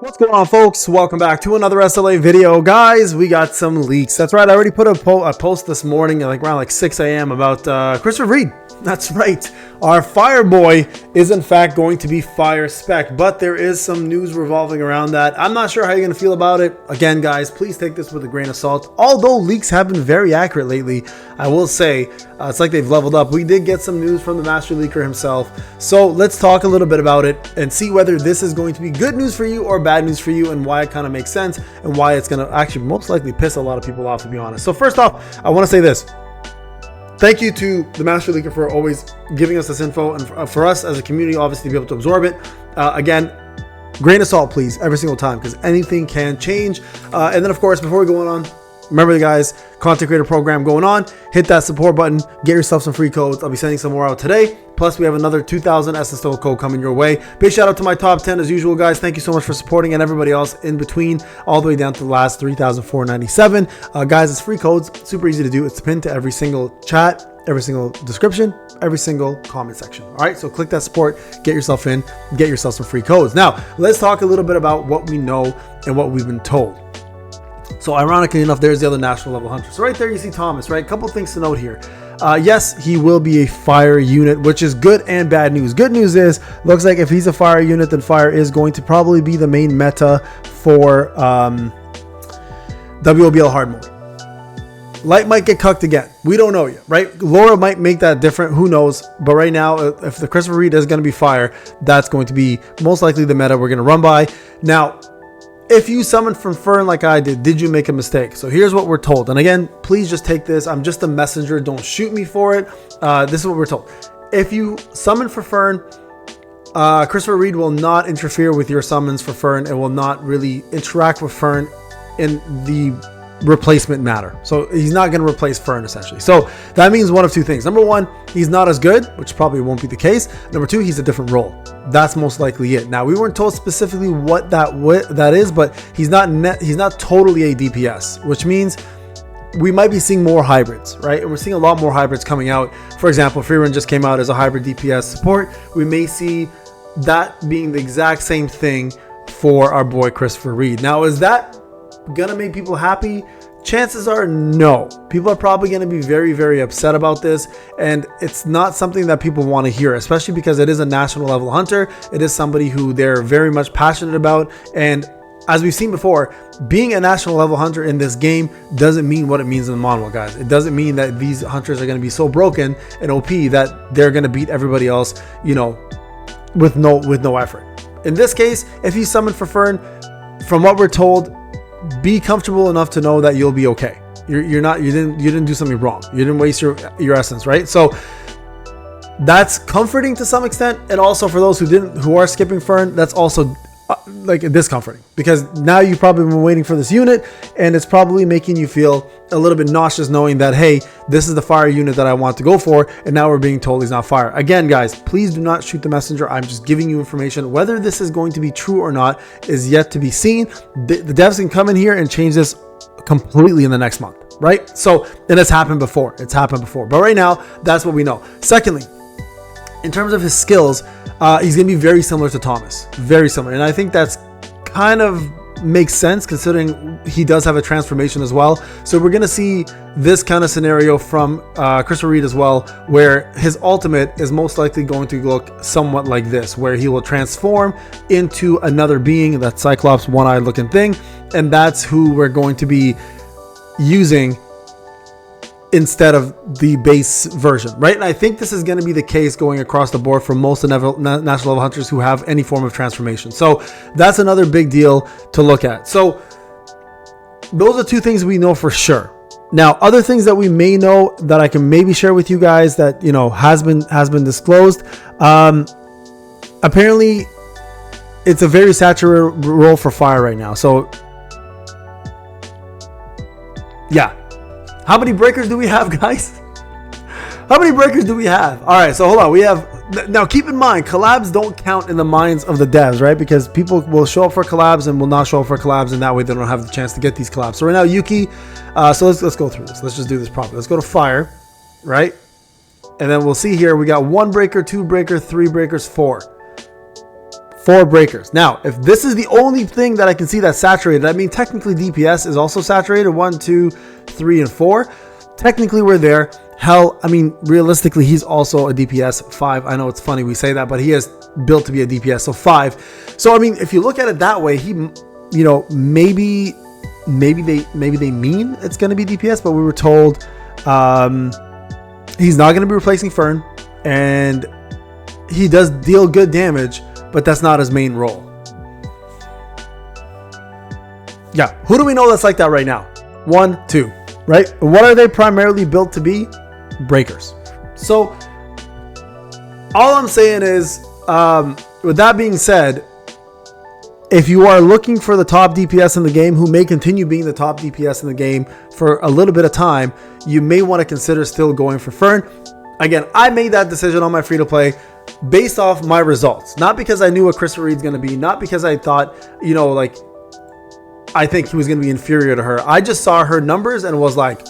What's going on, folks? Welcome back to another SLA video. Guys, we got some leaks. That's right, I already put a post this morning around 6 a.m. about Christopher Reid. That's right, our fire boy is in fact going to be fire spec, but there is some news revolving around that. I'm not sure how you're going to feel about it. Again, guys, please take this with a grain of salt. Although leaks have been very accurate lately, I will say it's like they've leveled up. We did get some news from the master leaker himself, so let's talk a little bit about it and see whether this is going to be good news for you or bad news for you, and why it kind of makes sense and why it's going to actually most likely piss a lot of people off, to be honest. So first off, I want to say this. Thank you to the master leaker for always giving us this info, and for us as a community, obviously, to be able to absorb it. Again, grain of salt, please, every single time, because anything can change. And then, of course, before we go on, remember, the guys, content creator program going on. Hit that support button. Get yourself some free codes. I'll be sending some more out today. Plus, we have another 2,000 Essence Total code coming your way. Big shout out to my top 10 as usual, guys. Thank you so much for supporting, and everybody else in between, all the way down to the last 3,497. Guys, it's free codes. Super easy to do. It's pinned to every single chat, every single description, every single comment section. All right, so click that support, get yourself in, get yourself some free codes. Now, let's talk a little bit about what we know and what we've been told. So ironically enough, there's the other national level hunter. So right there you see Thomas, right? A couple things to note here. Yes, he will be a fire unit, which is good and bad news. Good news is, looks like if he's a fire unit, then fire is going to probably be the main meta for WOBL hard mode. Light might get cucked again. We don't know yet, right? Laura might make that different. Who knows? But right now, if the Christopher Reid is going to be fire, that's going to be most likely the meta we're going to run by. Now, if you summoned from Fern like I did you make a mistake? So here's what we're told. And again, please just take this. I'm just a messenger. Don't shoot me for it. This is what we're told. If you summon for Fern, Christopher Reid will not interfere with your summons for Fern. It will not really interact with Fern in the replacement matter. So he's not going to replace Fern, essentially. So that means one of two things. Number one, he's not as good, which probably won't be the case. Number two, he's a different role. That's most likely it. Now, we weren't told specifically what that is, but he's not totally a DPS, which means we might be seeing more hybrids, right? And we're seeing a lot more hybrids coming out. For example, Freerun just came out as a hybrid DPS support. We may see that being the exact same thing for our boy Christopher Reid. Now, is that gonna make people happy? Chances are no. People are probably going to be very, very upset about this, and it's not something that people want to hear, especially because it is a national level hunter. It is somebody who they're very much passionate about, and as we've seen before, being a national level hunter in this game doesn't mean what it means in the manual, guys. It doesn't mean that these hunters are going to be so broken and OP that they're going to beat everybody else, you know, with no effort. In this case, if you summon for Fern, from what we're told, be comfortable enough to know that you'll be okay. You didn't do something wrong. You didn't waste your essence, right? So that's comforting to some extent, and also for those who are skipping Fern, that's also discomforting, because now you've probably been waiting for this unit, and it's probably making you feel a little bit nauseous knowing that, hey, this is the fire unit that I want to go for, and now we're being told he's not fire. Again, guys, please do not shoot the messenger. I'm just giving you information. Whether this is going to be true or not is yet to be seen. The devs can come in here and change this completely in the next month, right? So, and it's happened before. But right now, that's what we know. Secondly, in terms of his skills, he's going to be very similar to Thomas. Very similar. And I think that's kind of makes sense considering he does have a transformation as well. So we're going to see this kind of scenario from Christopher Reid as well, where his ultimate is most likely going to look somewhat like this, where he will transform into another being, that Cyclops one-eyed looking thing. And that's who we're going to be using instead of the base version, right? And I think this is going to be the case going across the board for most of the national level hunters who have any form of transformation. So that's another big deal to look at. So those are two things we know for sure. Now, other things that we may know that I can maybe share with you guys that, you know, has been disclosed. Apparently, it's a very saturated role for fire right now. So yeah. How many breakers do we have, guys? How many breakers do we have? All right, so hold on. We have, now keep in mind, collabs don't count in the minds of the devs, right? Because people will show up for collabs and will not show up for collabs, and that way they don't have the chance to get these collabs. So right now, Yuki, so let's go through this. Let's just do this properly. Let's go to fire, right? And then we'll see here, we got 1 breaker, 2 breaker, 3 breakers, 4. for breakers. Now, if this is the only thing that I can see that's saturated, I mean, technically DPS is also saturated. 1, 2, 3, and 4. Technically, we're there. Hell, I mean, realistically, he's also a DPS 5. I know it's funny we say that, but he is built to be a DPS, so 5. So, I mean, if you look at it that way, he, you know, maybe they mean it's going to be DPS, but we were told he's not going to be replacing Fern, and he does deal good damage, but that's not his main role. Yeah, who do we know that's like that right now? 1, 2, right? What are they primarily built to be? Breakers. So all I'm saying is, with that being said, if you are looking for the top DPS in the game, who may continue being the top DPS in the game for a little bit of time, you may want to consider still going for Fern. Again, I made that decision on my free-to-play based off my results. Not because I knew what Christopher Reid's going to be. Not because I thought, you know, like, I think he was going to be inferior to her. I just saw her numbers and was like,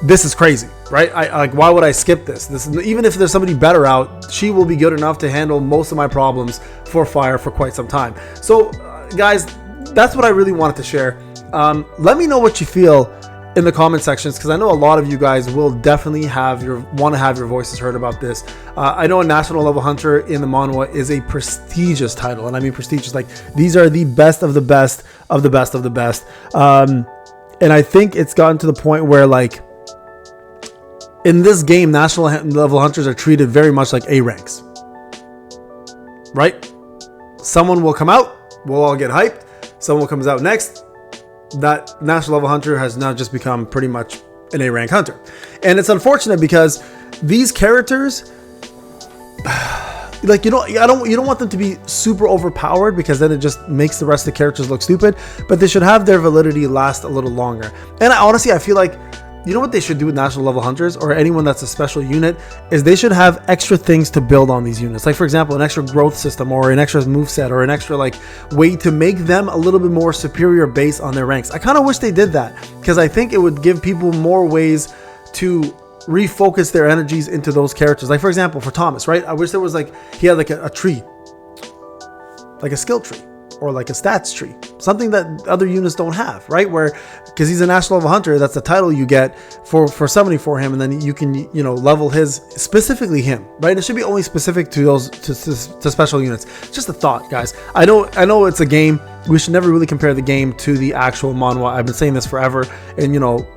this is crazy, right? I like, why would I skip this? Even if there's somebody better out, she will be good enough to handle most of my problems for fire for quite some time. So, guys, that's what I really wanted to share. Let me know what you feel in the comment sections, because I know a lot of you guys will definitely want to have your voices heard about this. I know a national level hunter in the manhwa is a prestigious title, and I mean prestigious. Like, these are the best of the best of the best of the best. And I think it's gotten to the point where, like, in this game, national level hunters are treated very much like A ranks, right? Someone will come out, we'll all get hyped. Someone comes out next. That national level hunter has now just become pretty much an A rank hunter. And it's unfortunate because these characters, like, you don't want them to be super overpowered, because then it just makes the rest of the characters look stupid, but they should have their validity last a little longer. And honestly, I feel like, you know what they should do with national level hunters, or anyone that's a special unit, is they should have extra things to build on these units. Like, for example, an extra growth system, or an extra moveset, or an extra, like, way to make them a little bit more superior base on their ranks. I kind of wish they did that, because I think it would give people more ways to refocus their energies into those characters. Like, for example, for Thomas, right? I wish there was, like, he had like a tree, like a skill tree, or like a stats tree, something that other units don't have, right? Where, because he's a national level hunter, that's the title you get for summoning for him, and then you can, you know, level his, specifically him, right? It should be only specific to those to special units. Just a thought, guys. I know it's a game. We should never really compare the game to the actual manhwa. I've been saying this forever, and, you know,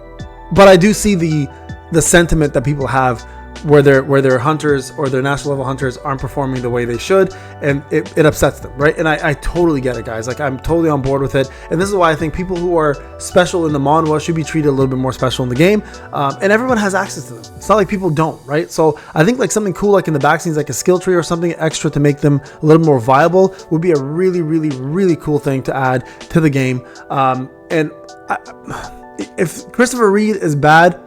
but I do see the sentiment that people have where their hunters or their national level hunters aren't performing the way they should, and it upsets them, right? And I totally get it, guys. Like, I'm totally on board with it, and this is why I think people who are special in the manhwa should be treated a little bit more special in the game, and everyone has access to them. It's not like people don't, right? So I think, like, something cool, like in the back scenes, like a skill tree or something extra to make them a little more viable, would be a really, really, really cool thing to add to the game. If Christopher Reid is bad,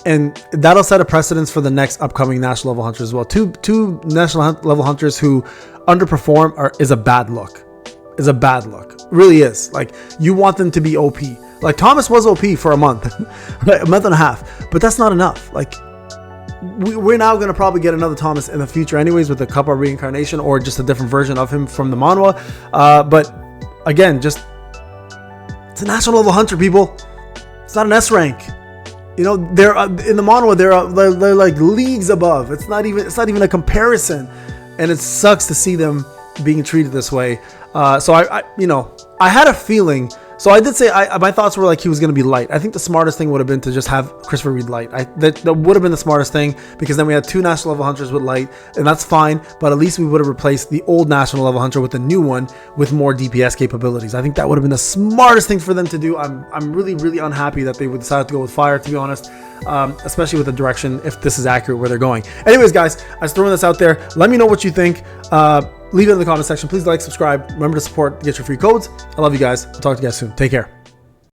and that'll set a precedence for the next upcoming national level hunters as well. Two national level hunters who underperform is a bad look. Is a bad look. It really is. Like, you want them to be OP. Like, Thomas was OP for a month, right? A month and a half, but that's not enough. Like, we're now going to probably get another Thomas in the future anyways, with a Kappa reincarnation, or just a different version of him from the manhwa. But again, it's a national level hunter, people. It's not an S rank. You know, they're in the manhwa, they're like leagues above. It's not even a comparison, and it sucks to see them being treated this way. So I had a feeling. So I did say my thoughts were like he was going to be light. I think the smartest thing would have been to just have Christopher Reid light. That would have been the smartest thing, because then we had two national level hunters with light, and that's fine. But at least we would have replaced the old national level hunter with the new one with more DPS capabilities. I think that would have been the smartest thing for them to do. I'm really, really unhappy that they would decide to go with fire, to be honest. Especially with the direction, if this is accurate where they're going. Anyways, guys, I was throwing this out there. Let me know what you think. Leave it in the comment section. Please like, subscribe. Remember to support, get your free codes. I love you guys. I'll talk to you guys soon. Take care.